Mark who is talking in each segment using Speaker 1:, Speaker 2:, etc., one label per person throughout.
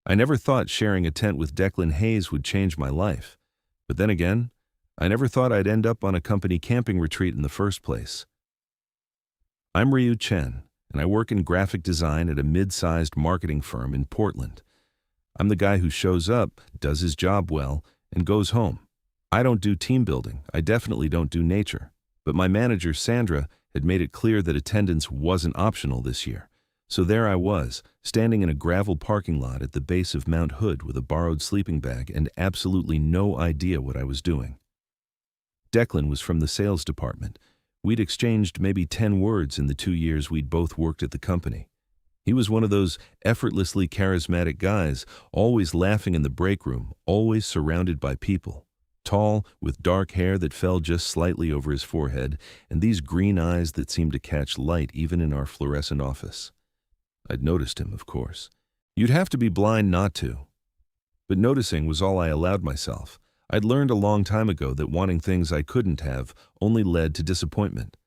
Speaker 1: I never thought sharing a tent with Declan Hayes would change my life. But then again, I never thought I'd end up on a company camping retreat in the first place. I'm Ryu Chen, and I work in graphic design at a mid-sized marketing firm in Portland. I'm the guy who shows up, does his job well, and goes home. I don't do team building. I definitely don't do nature. But my manager, Sandra, had made it clear that attendance wasn't optional this year. So there I was, standing in a gravel parking lot at the base of Mount Hood with a borrowed sleeping bag and absolutely no idea what I was doing. Declan was from the sales department. We'd exchanged maybe 10 words in the 2 years we'd both worked at the company. He was one of those effortlessly charismatic guys, always laughing in the break room, always surrounded by people. Tall, with dark hair that fell just slightly over his forehead, and these green eyes that seemed to catch light even in our fluorescent office. I'd noticed him, of course. You'd have to be blind not to. But noticing was all I allowed myself. I'd learned a long time ago that wanting things I couldn't have only led to disappointment.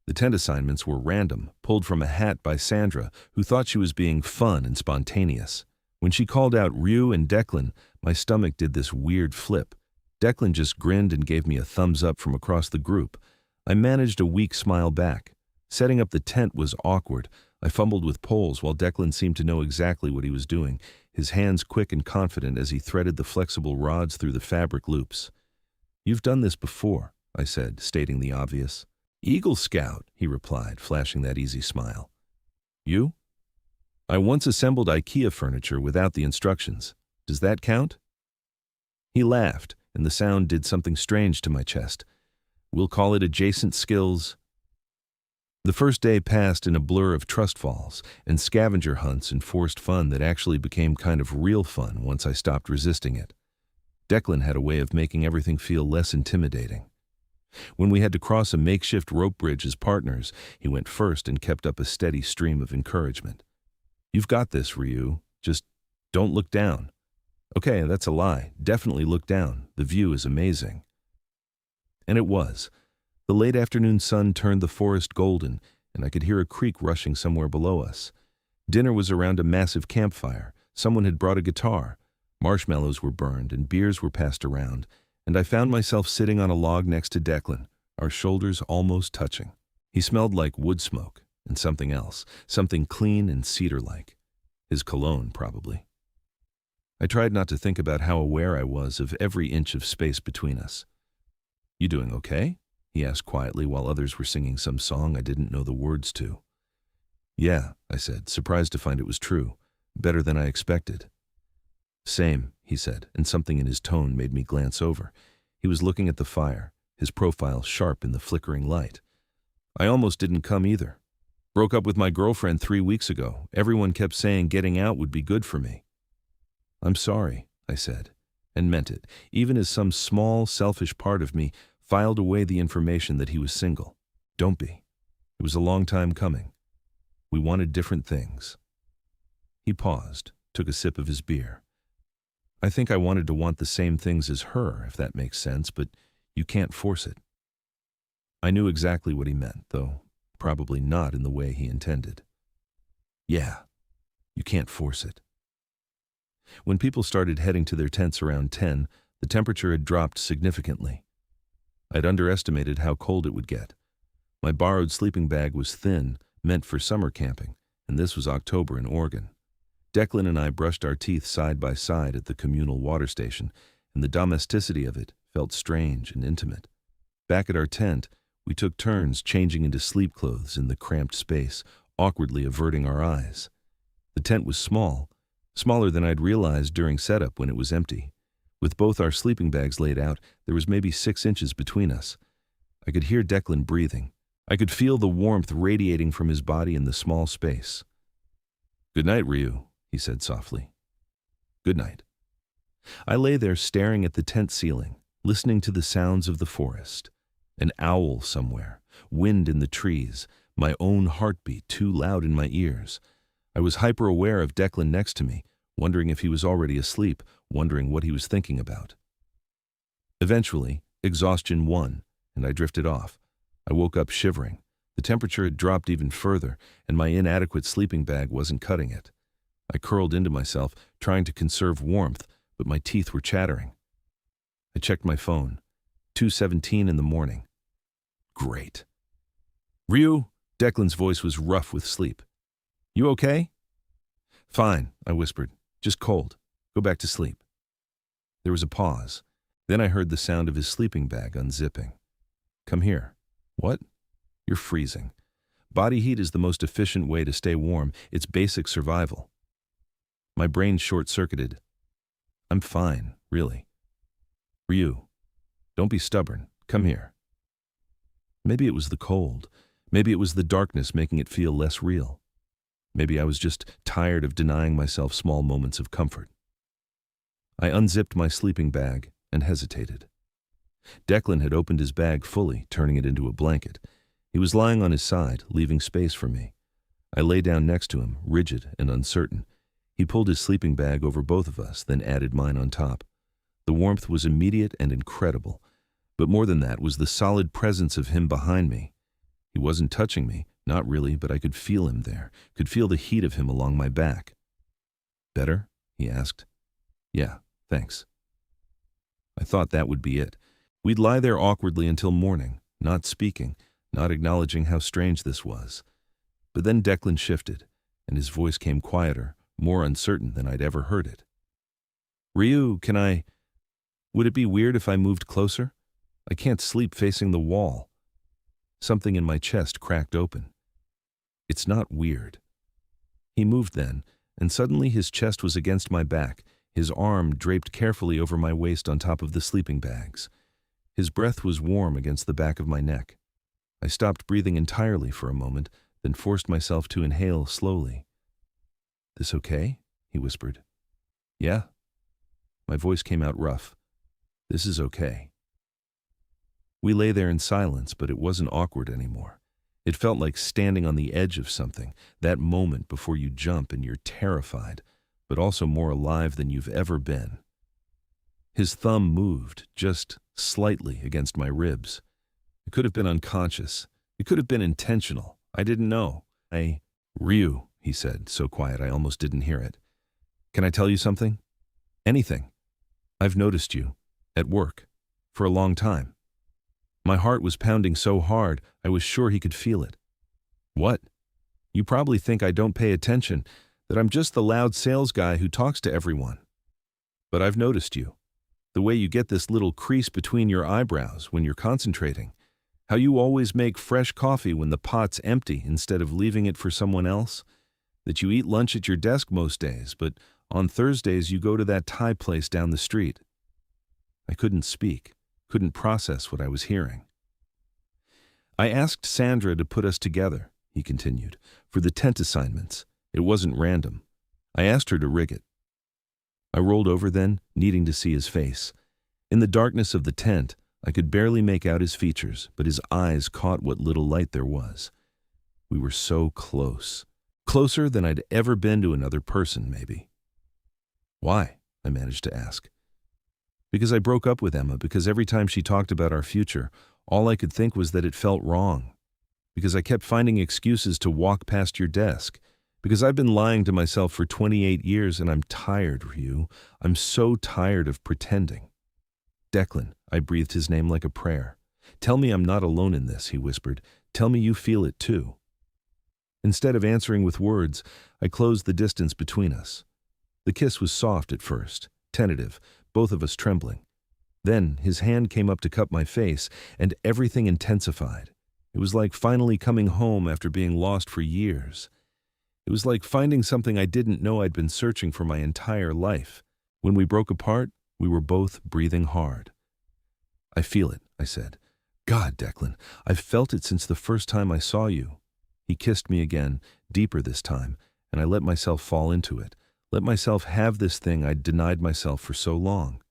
Speaker 1: The tent assignments were random, pulled from a hat by Sandra, who thought she was being fun and spontaneous. When she called out Ryu and Declan, my stomach did this weird flip. Declan just grinned and gave me a thumbs up from across the group. I managed a weak smile back. Setting up the tent was awkward. I fumbled with poles while Declan seemed to know exactly what he was doing, his hands quick and confident as he threaded the flexible rods through the fabric loops. "You've done this before," I said, stating the obvious. "Eagle Scout," he replied, flashing that easy smile. "You?" "I once assembled IKEA furniture without the instructions. Does that count?" He laughed, and the sound did something strange to my chest. "We'll call it adjacent skills." The first day passed in a blur of trust falls and scavenger hunts and forced fun that actually became kind of real fun once I stopped resisting it. Declan had a way of making everything feel less intimidating. When we had to cross a makeshift rope bridge as partners, he went first and kept up a steady stream of encouragement. "You've got this, Ryu. Just don't look down." "Okay, that's a lie. Definitely look down. The view is amazing." And it was. The late afternoon sun turned the forest golden, and I could hear a creek rushing somewhere below us. Dinner was around a massive campfire. Someone had brought a guitar. Marshmallows were burned, and beers were passed around, and I found myself sitting on a log next to Declan, our shoulders almost touching. He smelled like wood smoke, and something else, something clean and cedar-like. His cologne, probably. I tried not to think about how aware I was of every inch of space between us. "You doing okay?" he asked quietly while others were singing some song I didn't know the words to. "Yeah," I said, surprised to find it was true. Better than I expected. "Same," he said, and something in his tone made me glance over. He was looking at the fire, his profile sharp in the flickering light. "I almost didn't come either. Broke up with my girlfriend 3 weeks ago. Everyone kept saying getting out would be good for me." "I'm sorry," I said, and meant it, even as some small, selfish part of me filed away the information that he was single. Don't be. It was a long time coming. We wanted different things. He paused, took a sip of his beer. "I think I wanted to want the same things as her, if that makes sense, but you can't force it." I knew exactly what he meant, though probably not in the way he intended. Yeah, you can't force it. When people started heading to their tents around 10, the temperature had dropped significantly. I'd underestimated how cold it would get. My borrowed sleeping bag was thin, meant for summer camping, and this was October in Oregon. Declan and I brushed our teeth side by side at the communal water station, and the domesticity of it felt strange and intimate. Back at our tent, we took turns changing into sleep clothes in the cramped space, awkwardly averting our eyes. The tent was small, smaller than I'd realized during setup when it was empty. With both our sleeping bags laid out, there was maybe 6 inches between us. I could hear Declan breathing. I could feel the warmth radiating from his body in the small space. "Good night, Ryu," he said softly. "Good night." I lay there staring at the tent ceiling, listening to the sounds of the forest. An owl somewhere, wind in the trees, my own heartbeat too loud in my ears. I was hyper-aware of Declan next to me, wondering if he was already asleep, wondering what he was thinking about. Eventually, exhaustion won, and I drifted off. I woke up shivering. The temperature had dropped even further, and my inadequate sleeping bag wasn't cutting it. I curled into myself, trying to conserve warmth, but my teeth were chattering. I checked my phone. 2:17 in the morning. Great. Ryu? Declan's voice was rough with sleep. You okay? Fine, I whispered. Just cold. Go back to sleep. There was a pause. Then I heard the sound of his sleeping bag unzipping. Come here. What? You're freezing. Body heat is the most efficient way to stay warm. It's basic survival. My brain short-circuited. I'm fine, really. Ryu, don't be stubborn. Come here. Maybe it was the cold. Maybe it was the darkness making it feel less real. Maybe I was just tired of denying myself small moments of comfort. I unzipped my sleeping bag and hesitated. Declan had opened his bag fully, turning it into a blanket. He was lying on his side, leaving space for me. I lay down next to him, rigid and uncertain. He pulled his sleeping bag over both of us, then added mine on top. The warmth was immediate and incredible, but more than that was the solid presence of him behind me. He wasn't touching me, not really, but I could feel him there, could feel the heat of him along my back. Better? He asked. Yeah, thanks. I thought that would be it. We'd lie there awkwardly until morning, not speaking, not acknowledging how strange this was. But then Declan shifted, and his voice came quieter, more uncertain than I'd ever heard it. Ryu, would it be weird if I moved closer? I can't sleep facing the wall. Something in my chest cracked open. It's not weird. He moved then, and suddenly his chest was against my back, his arm draped carefully over my waist on top of the sleeping bags. His breath was warm against the back of my neck. I stopped breathing entirely for a moment, then forced myself to inhale slowly. This okay? He whispered. Yeah? My voice came out rough. This is okay. We lay there in silence, but it wasn't awkward anymore. It felt like standing on the edge of something, that moment before you jump and you're terrified, but also more alive than you've ever been. His thumb moved, just slightly, against my ribs. It could have been unconscious. It could have been intentional. I didn't know. Ryu, he said, so quiet I almost didn't hear it. Can I tell you something? Anything. I've noticed you. At work. For a long time. My heart was pounding so hard, I was sure he could feel it. What? You probably think I don't pay attention, that I'm just the loud sales guy who talks to everyone. But I've noticed you. The way you get this little crease between your eyebrows when you're concentrating. How you always make fresh coffee when the pot's empty instead of leaving it for someone else. That you eat lunch at your desk most days, but on Thursdays you go to that Thai place down the street. I couldn't speak, couldn't process what I was hearing. I asked Sandra to put us together, he continued, for the tent assignments. It wasn't random. I asked her to rig it. I rolled over then, needing to see his face. In the darkness of the tent, I could barely make out his features, but his eyes caught what little light there was. We were so close. Closer than I'd ever been to another person, maybe. Why? I managed to ask. Because I broke up with Emma, because every time she talked about our future, all I could think was that it felt wrong. Because I kept finding excuses to walk past your desk. Because I've been lying to myself for 28 years and I'm tired, Ryu. I'm so tired of pretending. Declan, I breathed his name like a prayer. Tell me I'm not alone in this, he whispered. Tell me you feel it too. Instead of answering with words, I closed the distance between us. The kiss was soft at first, tentative, both of us trembling. Then his hand came up to cup my face, and everything intensified. It was like finally coming home after being lost for years. It was like finding something I didn't know I'd been searching for my entire life. When we broke apart, we were both breathing hard. I feel it, I said. God, Declan, I've felt it since the first time I saw you. He kissed me again, deeper this time, and I let myself fall into it. Let myself have this thing I'd denied myself for so long.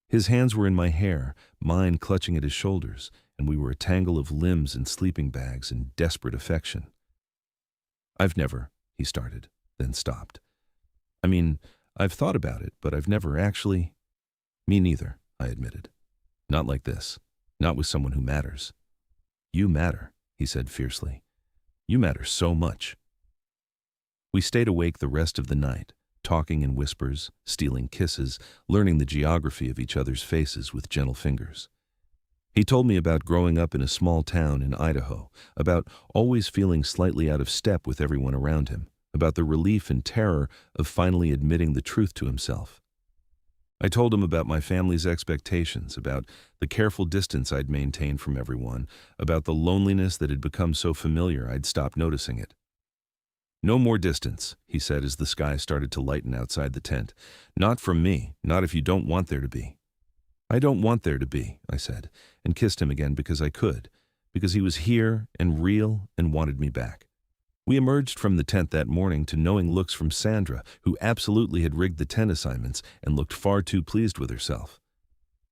Speaker 1: His hands were in my hair, mine clutching at his shoulders, and we were a tangle of limbs and sleeping bags in desperate affection. I've never, he started, then stopped. I mean, I've thought about it, but I've never actually... Me neither, I admitted. Not like this. Not with someone who matters. You matter, he said fiercely. You matter so much. We stayed awake the rest of the night, talking in whispers, stealing kisses, learning the geography of each other's faces with gentle fingers. He told me about growing up in a small town in Idaho, about always feeling slightly out of step with everyone around him, about the relief and terror of finally admitting the truth to himself. I told him about my family's expectations, about the careful distance I'd maintained from everyone, about the loneliness that had become so familiar I'd stopped noticing it. "No more distance," he said as the sky started to lighten outside the tent. "Not from me, not if you don't want there to be." "I don't want there to be," I said, and kissed him again because I could, because he was here and real and wanted me back. We emerged from the tent that morning to knowing looks from Sandra, who absolutely had rigged the tent assignments and looked far too pleased with herself.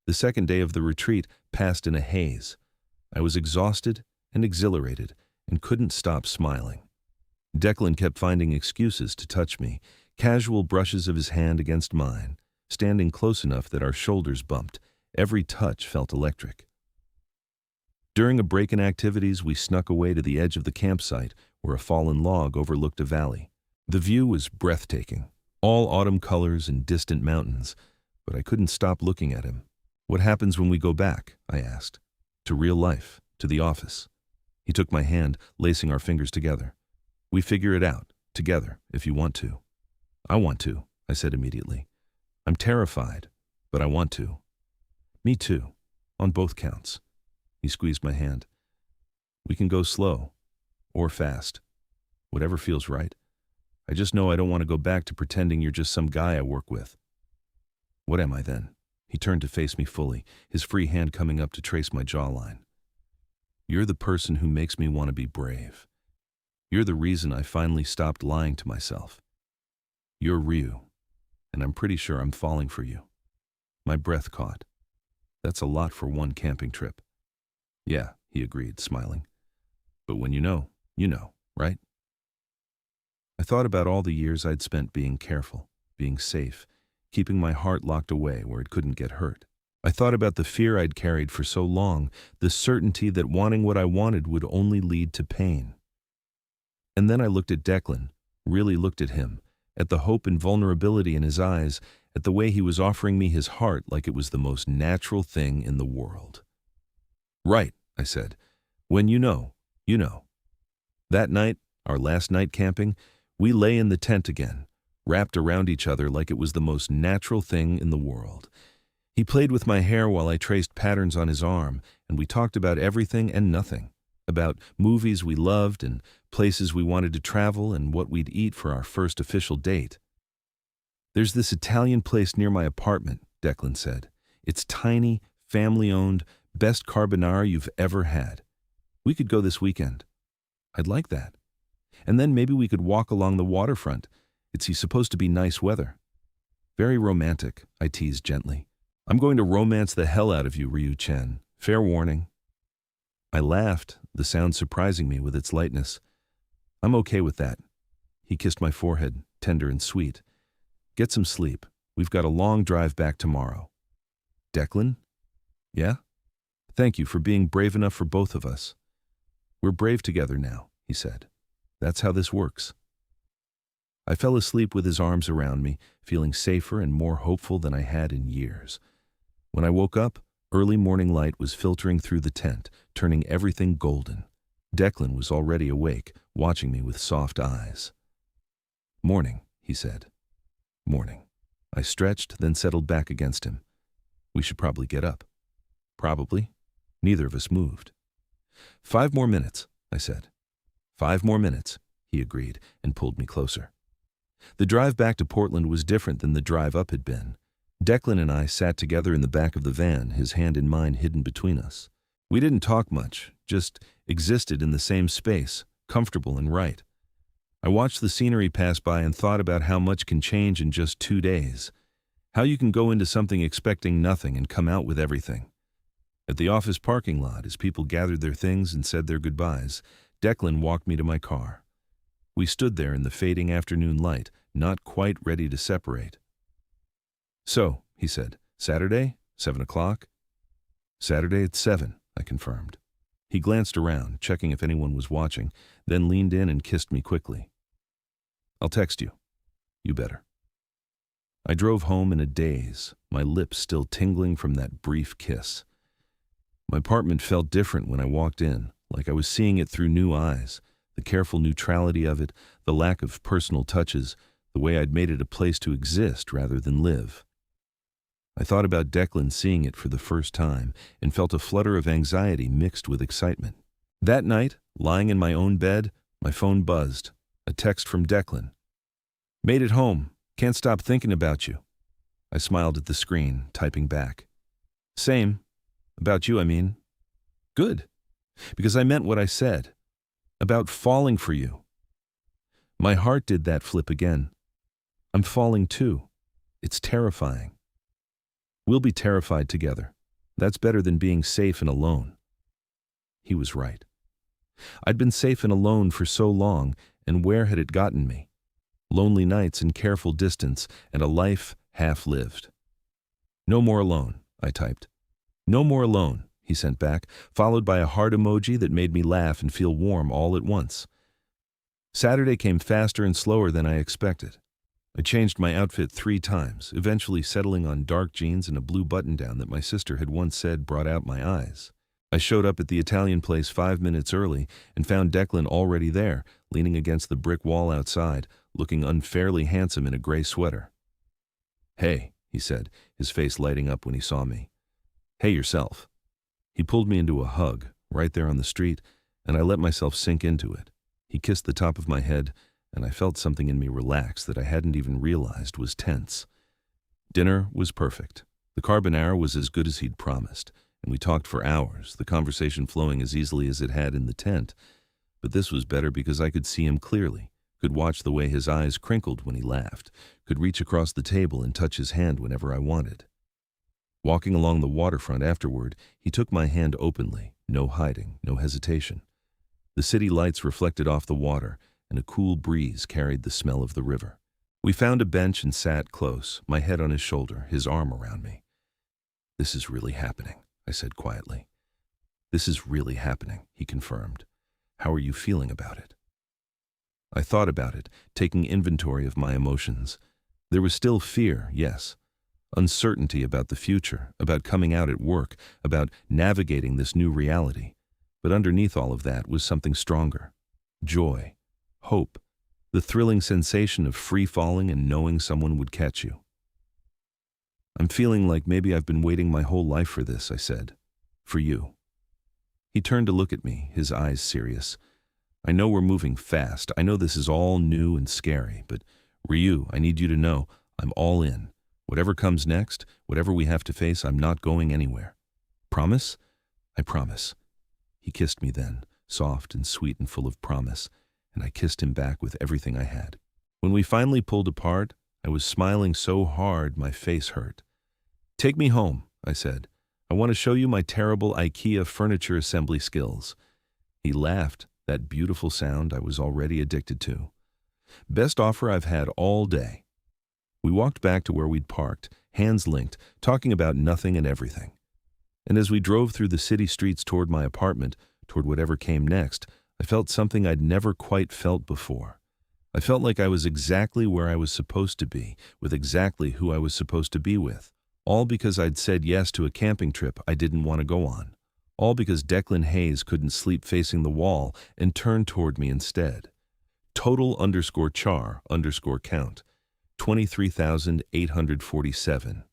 Speaker 1: The second day of the retreat passed in a haze. I was exhausted and exhilarated and couldn't stop smiling. Declan kept finding excuses to touch me, casual brushes of his hand against mine, standing close enough that our shoulders bumped. Every touch felt electric. During a break in activities, we snuck away to the edge of the campsite where a fallen log overlooked a valley. The view was breathtaking, all autumn colors and distant mountains, but I couldn't stop looking at him. "What happens when we go back?" I asked. "To real life, to the office." He took my hand, lacing our fingers together. "We figure it out, together, if you want to." "I want to," I said immediately. "I'm terrified, but I want to." "Me too, on both counts." He squeezed my hand. "We can go slow, or fast, whatever feels right. I just know I don't want to go back to pretending you're just some guy I work with." "What am I then?" He turned to face me fully, his free hand coming up to trace my jawline. "You're the person who makes me want to be brave. You're the reason I finally stopped lying to myself. You're Ryu, and I'm pretty sure I'm falling for you." My breath caught. That's a lot for one camping trip. "Yeah," he agreed, smiling. "But when you know, right?" I thought about all the years I'd spent being careful, being safe, keeping my heart locked away where it couldn't get hurt. I thought about the fear I'd carried for so long, the certainty that wanting what I wanted would only lead to pain. And then I looked at Declan, really looked at him, at the hope and vulnerability in his eyes, at the way he was offering me his heart like it was the most natural thing in the world. "Right," I said. "When you know, you know." That night, our last night camping, we lay in the tent again, wrapped around each other like it was the most natural thing in the world. He played with my hair while I traced patterns on his arm, and we talked about everything and nothing, about movies we loved and places we wanted to travel and what we'd eat for our first official date. "There's this Italian place near my apartment," Declan said. "It's tiny, family-owned, best carbonara you've ever had. We could go this weekend." "I'd like that. And then maybe we could walk along the waterfront. It's supposed to be nice weather." "Very romantic," I teased gently. "I'm going to romance the hell out of you, Ryu Chen. Fair warning." I laughed, the sound surprising me with its lightness. "I'm okay with that." He kissed my forehead, tender and sweet. "Get some sleep. We've got a long drive back tomorrow." "Declan?" "Yeah?" "Thank you for being brave enough for both of us." "We're brave together now," he said. "That's how this works." I fell asleep with his arms around me, feeling safer and more hopeful than I had in years. When I woke up, early morning light was filtering through the tent, turning everything golden. Declan was already awake, watching me with soft eyes. "Morning," he said. "Morning." I stretched, then settled back against him. "We should probably get up." "Probably." Neither of us moved. "5 more minutes," I said. "5 more minutes," he agreed and pulled me closer. The drive back to Portland was different than the drive up had been. Declan and I sat together in the back of the van, his hand in mine hidden between us. We didn't talk much, just existed in the same space, comfortable and right. I watched the scenery pass by and thought about how much can change in just 2 days. How you can go into something expecting nothing and come out with everything. At the office parking lot, as people gathered their things and said their goodbyes, Declan walked me to my car. We stood there in the fading afternoon light, not quite ready to separate. "So," he said, "Saturday, 7 o'clock?" "Saturday at 7, I confirmed. He glanced around, checking if anyone was watching, then leaned in and kissed me quickly. "I'll text you." "You better." I drove home in a daze, my lips still tingling from that brief kiss. My apartment felt different when I walked in, like I was seeing it through new eyes, the careful neutrality of it, the lack of personal touches, the way I'd made it a place to exist rather than live. I thought about Declan seeing it for the first time and felt a flutter of anxiety mixed with excitement. That night, lying in my own bed, my phone buzzed. A text from Declan. "Made it home. Can't stop thinking about you." I smiled at the screen, typing back. "Same. About you, I mean." "Good. Because I meant what I said. About falling for you." My heart did that flip again. I'm falling too. It's terrifying. We'll be terrified together. That's better than being safe and alone. He was right. I'd been safe and alone for so long, and where had it gotten me? Lonely nights and careful distance, and a life half-lived. "No more alone," I typed. "No more alone," he sent back, followed by a heart emoji that made me laugh and feel warm all at once. Saturday came faster and slower than I expected. I changed my outfit 3 times, eventually settling on dark jeans and a blue button-down that my sister had once said brought out my eyes. I showed up at the Italian place 5 minutes early and found Declan already there, leaning against the brick wall outside, looking unfairly handsome in a gray sweater. "Hey," he said, his face lighting up when he saw me. "Hey yourself." He pulled me into a hug, right there on the street, and I let myself sink into it. He kissed the top of my head, and I felt something in me relax that I hadn't even realized was tense. Dinner was perfect. The carbonara was as good as he'd promised, and we talked for hours, the conversation flowing as easily as it had in the tent. But this was better because I could see him clearly, could watch the way his eyes crinkled when he laughed, could reach across the table and touch his hand whenever I wanted. Walking along the waterfront afterward, he took my hand openly, no hiding, no hesitation. The city lights reflected off the water, and a cool breeze carried the smell of the river. We found a bench and sat close, my head on his shoulder, his arm around me. "This is really happening," I said quietly. "This is really happening," he confirmed. "How are you feeling about it?" I thought about it, taking inventory of my emotions. There was still fear, yes. Uncertainty about the future, about coming out at work, about navigating this new reality. But underneath all of that was something stronger. Joy. Hope, the thrilling sensation of free-falling and knowing someone would catch you. "I'm feeling like maybe I've been waiting my whole life for this," I said. "For you." He turned to look at me, his eyes serious. "I know we're moving fast. I know this is all new and scary, but Ryu, I need you to know I'm all in. Whatever comes next, whatever we have to face, I'm not going anywhere. Promise?" "I promise." He kissed me then, soft and sweet and full of promise, and I kissed him back with everything I had. When we finally pulled apart, I was smiling so hard my face hurt. "Take me home," I said. "I want to show you my terrible IKEA furniture assembly skills." He laughed, that beautiful sound I was already addicted to. "Best offer I've had all day." We walked back to where we'd parked, hands linked, talking about nothing and everything. And as we drove through the city streets toward my apartment, toward whatever came next, I felt something I'd never quite felt before. I felt like I was exactly where I was supposed to be, with exactly who I was supposed to be with. All because I'd said yes to a camping trip I didn't want to go on. All because Declan Hayes couldn't sleep facing the wall and turned toward me instead. Total_char_count. 23,847.